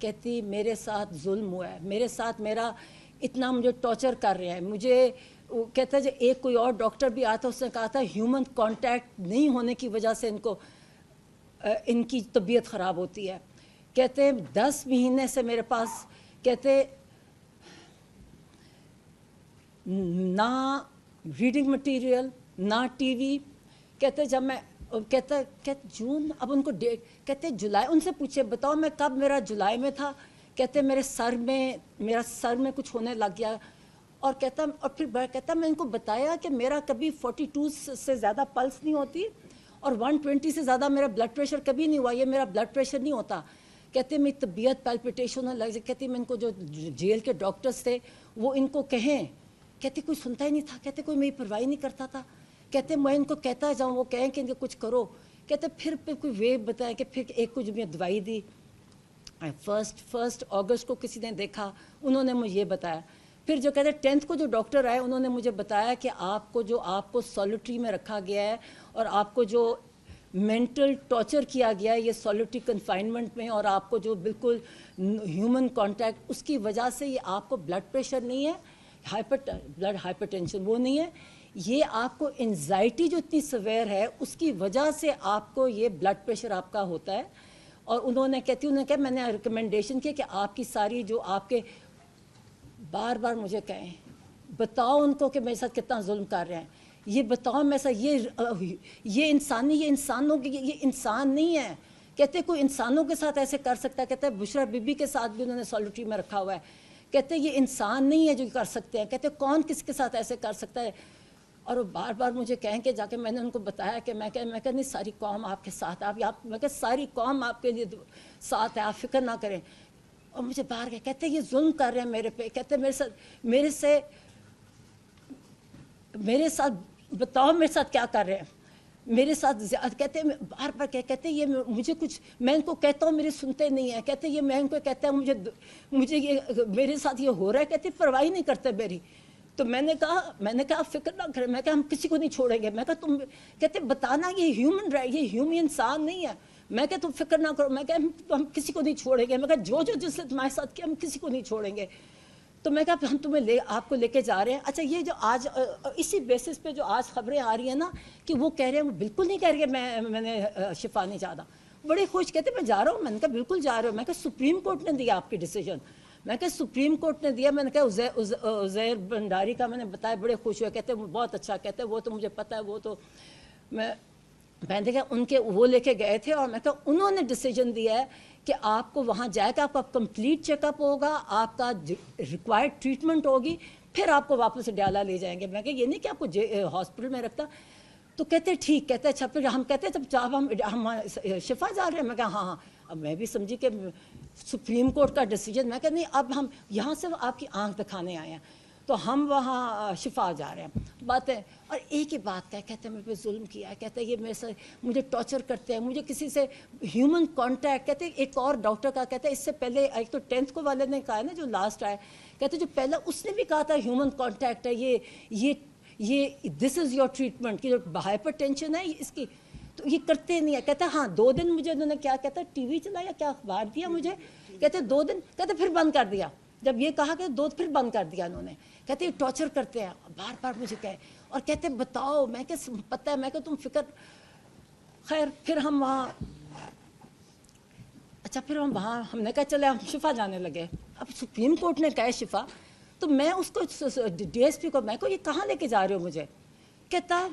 کہتی میرے ساتھ ظلم ہوا ہے, میرے ساتھ میرا اتنا مجھے ٹارچر کر رہے ہیں. مجھے کہتا ہے جو ایک کوئی اور ڈاکٹر بھی آتا اس نے کہا تھا ہیومن کانٹیکٹ نہیں ہونے کی وجہ سے ان کی طبیعت خراب ہوتی ہے. کہتے 10 مہینے سے میرے پاس کہتے نہ ریڈنگ مٹیریل نہ ٹی وی. کہتے جب میں کہتے جون, اب ان کو ڈیٹ کہتے جولائی, ان سے پوچھے بتاؤ میں کب, میرا جولائی میں تھا. کہتے میرا سر میں کچھ ہونے لگ گیا. اور پھر کہتا میں ان کو بتایا کہ میرا کبھی 42 سے زیادہ پلس نہیں ہوتی اور 120 سے زیادہ میرا بلڈ پریشر کبھی نہیں ہوا, یہ میرا بلڈ پریشر نہیں ہوتا. کہتے میری طبیعت پیلپیٹیشن ہونے لگ جائے. کہتی میں ان کو جو جیل کے ڈاکٹرز تھے وہ ان کو کہیں, کہتے کوئی سنتا ہی نہیں تھا. کہتے کوئی میری پرواہ نہیں کرتا تھا. کہتے میں ان کو کہتا جاؤں وہ کہیں کہ ان کو کچھ کرو. کہتے پھر کوئی وے بتایا کہ پھر ایک کو جو میں دوائی دی 1 اگست کو کسی نے دیکھا, انہوں نے مجھے یہ بتایا. پھر جو کہتے 10th کو جو ڈاکٹر آئے انہوں نے مجھے بتایا کہ آپ کو سولیٹری میں رکھا گیا ہے اور آپ کو جو مینٹل ٹارچر کیا گیا ہے یہ سولیٹری کنفائنمنٹ میں, اور آپ کو جو بالکل ہیومن کانٹیکٹ اس کی وجہ سے یہ آپ کو بلڈ پریشر نہیں ہے, بلڈ ہائپر ٹینشن وہ نہیں ہے, یہ آپ کو انزائٹی جو اتنی سویر ہے اس کی وجہ سے آپ کو یہ بلڈ پریشر آپ کا ہوتا ہے. اور انہوں نے کہا میں نے ریکمنڈیشن کیا کہ آپ کی ساری جو آپ کے بار بار مجھے کہیں بتاؤ ان کو کہ میرے ساتھ کتنا ظلم کر رہے ہیں, یہ بتاؤ میرے ساتھ یہ انسان نہیں ہے. کہتے کوئی انسانوں کے ساتھ ایسے کر سکتا ہے. کہتے بشرا بی بی کے ساتھ بھی انہوں نے سولیٹری میں رکھا ہوا ہے. کہتے یہ انسان نہیں ہے جو کر سکتے ہیں. کہتے کون کس کے ساتھ ایسے کر سکتا ہے. اور وہ بار بار مجھے کہیں کہ جا کے میں نے ان کو بتایا کہ میں نہیں ساری قوم آپ کے ساتھ, میں کہ ساری قوم آپ کے لیے ساتھ ہے, آپ فکر نہ کریں. اور مجھے باہر کہتے یہ ظلم کر رہے ہیں میرے پہ. کہتے میرے ساتھ بتاؤ میرے ساتھ کیا کر رہے ہیں میرے ساتھ. کہتے بار بار کہتے یہ مجھے کچھ, میں ان کو کہتا ہوں میرے سنتے نہیں ہیں. کہتے یہ میں ان کو کہتا ہوں مجھے یہ میرے ساتھ یہ ہو رہا ہے. کہتے پرواہ نہیں کرتے میری. تو میں نے کہا آپ فکر نہ کریں. میں کہا ہم کسی کو نہیں چھوڑیں گے. میں کہا تم کہتے بتانا یہ ہیومن انسان نہیں ہے. میں کہا تم فکر نہ کرو. میں کہا ہم کسی کو نہیں چھوڑیں گے. میں کہا جو جس نے تمہارے ساتھ کیا ہم کسی کو نہیں چھوڑیں گے. تو میں کہا ہم آپ کو لے کے جا رہے ہیں. اچھا یہ جو آج اسی بیسس پہ جو آج خبریں آ رہی ہیں نا کہ وہ کہہ رہے ہیں, وہ بالکل نہیں کہہ رہے کہ میں نے شفا نہیں چاہتا. بڑے خوش کہتے میں جا رہا ہوں. میں نے کہا بالکل جا رہا ہوں. میں کہا سپریم کورٹ نے دیا آپ کی ڈیسیجن. میں کہا سپریم کورٹ نے دیا. میں نے کہا عزیر بنڈاری کا میں نے بتایا, بڑے خوش ہوئے. کہتے بہت اچھا. کہتے وہ تو مجھے پتہ ہے, وہ تو میں نے کہا ان کے وہ لے کے گئے تھے. اور میں کہا انہوں نے ڈیسیجن دیا ہے کہ آپ کو وہاں جائے گا, آپ کا کمپلیٹ چیک اپ ہوگا, آپ کا ریکوائرڈ ٹریٹمنٹ ہوگی, پھر آپ کو واپس ڈیالہ لے جائیں گے. میں کہا یہ نہیں کہ آپ کو ہاسپٹل میں رکھتا. تو کہتے ٹھیک. کہتے اچھا. پھر ہم کہتے جب ہم شفا جا رہے ہیں. میں کہا ہاں. اب میں بھی سمجھی کہ سپریم کورٹ کا ڈیسیجن. میں کہا نہیں, اب ہم یہاں سے آپ کی آنکھ دکھانے آئے ہیں, تو ہم وہاں شفا جا رہے ہیں. باتیں اور ایک ہی بات کا کہتے ہیں میرے پہ ظلم کیا ہے. کہتے ہیں یہ میرے سے مجھے ٹارچر کرتے ہیں, مجھے کسی سے ہیومن کانٹیکٹ. کہتے ہیں ایک اور ڈاکٹر کا کہتے ہیں اس سے پہلے ایک تو 10th کو والے نے کہا ہے نا جو لاسٹ آئے, کہتے جو پہلا اس نے بھی کہا تھا ہیومن کانٹیکٹ ہے, یہ دس از یور ٹریٹمنٹ کی جو ہائپر ٹینشن ہے اس کی. تو یہ کرتے نہیں ہے. کہتے ہاں 2 دن مجھے انہوں نے کیا کہتا ٹی وی چلایا کیا اخبار دیا مجھے. کہتے 2 دن. کہتے پھر بند کر دیا. جب یہ کہا کہ 2 پھر بند کر دیا انہوں نے. کہتے یہ ٹارچر کرتے ہیں بار بار مجھے کہے. اور کہتے بتاؤ. میں کہ پتہ ہے. میں کہ تم فکر. خیر پھر ہم وہاں پھر ہم وہاں ہم نے کہا چلے ہم شفا جانے لگے. اب سپریم کورٹ نے کہا شفا, تو میں اس کو ڈی ایس پی کو میں کو یہ کہاں لے کے جا رہے ہو مجھے. کہتا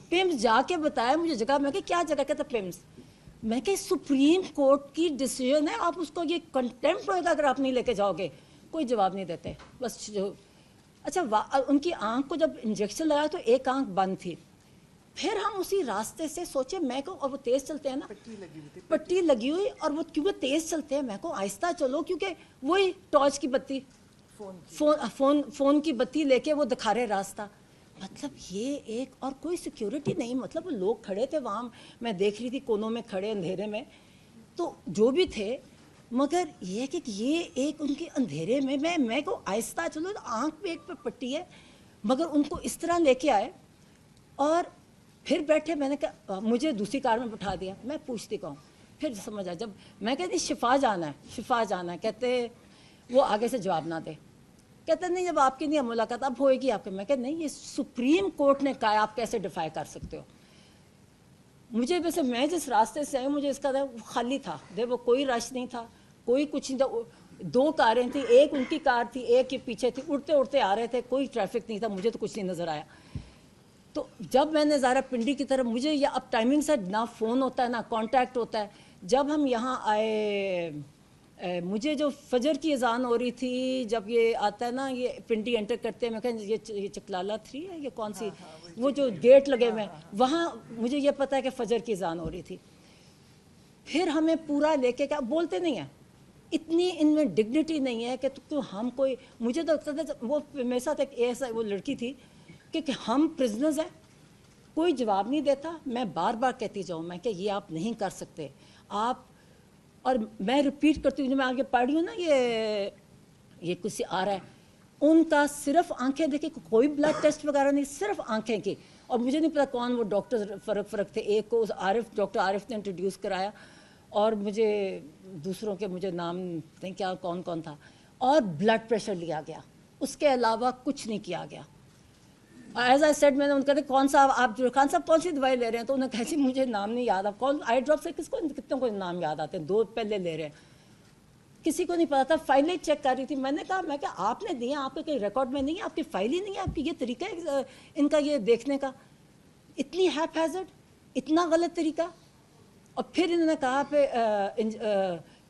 پیمز جا کے بتایا مجھے جگہ. میں کہ کیا جگہ. کہتا پیمز. میں کہ سپریم کورٹ کی ڈیسیجن ہے, آپ اس کو یہ کنٹیمپٹ ہوئے گا اگر آپ نہیں لے کے جاؤ گے. کوئی جواب نہیں دیتے بس. اچھا ان کی آنکھ کو جب انجیکشن لگایا تو ایک آنکھ بند تھی. پھر ہم اسی راستے سے سوچے میں کو, اور وہ تیز چلتے ہیں نا, پٹی لگی ہوئی, اور وہ کیونکہ تیز چلتے ہیں میں کو آہستہ چلو, کیونکہ وہی ٹارچ کی بتی فون کی بتی لے کے وہ دکھا رہے راستہ. مطلب یہ ایک اور کوئی سیکیورٹی نہیں. مطلب وہ لوگ کھڑے تھے وہاں, میں دیکھ رہی تھی کونوں میں کھڑے اندھیرے میں, تو جو بھی تھے. مگر یہ کہ یہ ایک ان کے اندھیرے میں میں کو آہستہ چلو, آنکھ پہ ایک پہ پٹی ہے, مگر ان کو اس طرح لے کے آئے اور پھر بیٹھے. میں نے کہا مجھے دوسری کار میں بٹھا دیا. میں پوچھتی کہوں پھر سمجھ آیا جب میں کہتی شفا جانا ہے کہتے وہ آگے سے جواب نہ دے, کہتے نہیں جب آپ کی نہیں ملاقات اب ہوئے گی آپ کے. میں کہتے نہیں یہ سپریم کورٹ نے کہا آپ کیسے ڈیفائی کر سکتے ہو. مجھے ویسے میں جس راستے سے آئی مجھے اس کا خالی تھا, وہ کوئی رش نہیں تھا, کوئی کچھ نہیں تھا. 2 کاریں تھیں, ایک ان کی کار تھی, ایک کے پیچھے تھی, اڑتے اڑتے آ رہے تھے, کوئی ٹریفک نہیں تھا, مجھے تو کچھ نہیں نظر آیا. تو جب میں نے ظاہرہ پنڈی کی طرف, مجھے یہ اب ٹائمنگ سے نہ فون ہوتا ہے نہ کانٹیکٹ ہوتا ہے. جب ہم یہاں آئے مجھے جو فجر کی اذان ہو رہی تھی, جب یہ آتا ہے نا یہ پنڈی انٹر کرتے ہیں, میں کہیں یہ چکلالہ 3 ہے یہ کون سی, وہ جو گیٹ لگے ہوئے ہیں وہاں, مجھے یہ پتہ ہے کہ فجر کی اذان ہو رہی تھی. پھر ہمیں پورا لے کے کیا بولتے نہیں ہیں, اتنی ان میں ڈگنیٹی نہیں ہے کہ تو ہم کوئی, مجھے تو لگتا تھا وہ میرے ساتھ ایک ایسا وہ لڑکی تھی کہ ہم پرزنرز ہیں, کوئی جواب نہیں دیتا. میں بار بار کہتی جاؤں میں کہ یہ آپ نہیں کر سکتے آپ, اور میں ریپیٹ کرتی ہوں جو میں آگے پڑھ رہی ہوں نا, یہ کچھ آ رہا ہے, ان کا صرف آنکھیں دیکھیں, کوئی بلڈ ٹیسٹ وغیرہ نہیں, صرف آنکھیں کی. اور مجھے نہیں پتا کون وہ ڈاکٹر فرق تھے, ایک کو ڈاکٹر عارف نے انٹروڈیوس کرایا, اور مجھے دوسروں کے مجھے نام نہیں کیا کون تھا, اور بلڈ پریشر لیا گیا, اس کے علاوہ کچھ نہیں کیا گیا. ایز آئی سیڈ میں نے ان کو کہا کون سا آپ جو خان صاحب کون سی دوائی لے رہے ہیں, تو انہوں نے کہا جی مجھے نام نہیں یاد, آپ کون آئی ڈراپ سے کس کو کتنے کو نام یاد آتے ہیں, 2 پہلے لے رہے ہیں, کسی کو نہیں پتا تھا. فائلیں چیک کر رہی تھی, میں نے کہا آپ نے دیا, آپ کے کوئی ریکارڈ میں نہیں ہے, آپ کی فائل ہی نہیں ہے, آپ کی یہ طریقہ ہے ان کا یہ دیکھنے کا, اتنی ہیپ ہیزرڈ, اتنا غلط طریقہ. اور پھر انہوں نے کہا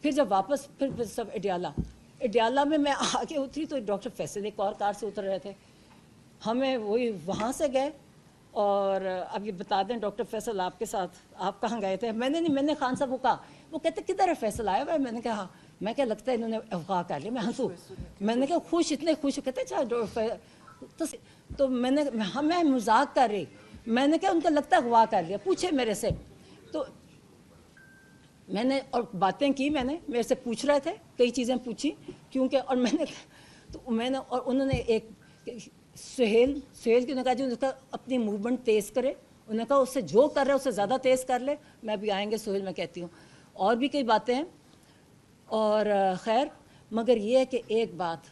پھر جب واپس پھر سب اڈیالہ میں آگے اتری تو ڈاکٹر فیصل ایک اور کار سے اتر رہے تھے, ہمیں وہی وہاں سے گئے. اور اب یہ بتا دیں ڈاکٹر فیصل آپ کے ساتھ آپ کہاں گئے تھے, میں نے خان صاحب کو کہا, وہ کہتے کدھر ہے فیصل آیا ہوا ہے, میں نے کہا میں کیا لگتا ہے انہوں نے اغوا کر لیا. میں ہنسوں, میں نے کہا اتنے خوش کہتے اچھا, تو میں مذاق کر رہی, میں نے کہا ان کو لگتا ہے اغوا کر لیا, پوچھے میرے سے. تو میں نے اور باتیں کی, میں نے میرے سے پوچھ رہے تھے, کئی چیزیں پوچھی کیونکہ, اور میں نے اور انہوں نے ایک سہیل کی نے کہا جی اس کا اپنی موومنٹ تیز کرے, انہوں نے کہا اس سے جو کر رہے اس سے زیادہ تیز کر لے, میں بھی آئیں گے سہیل میں کہتی ہوں, اور بھی کئی باتیں ہیں. اور خیر مگر یہ ہے کہ ایک بات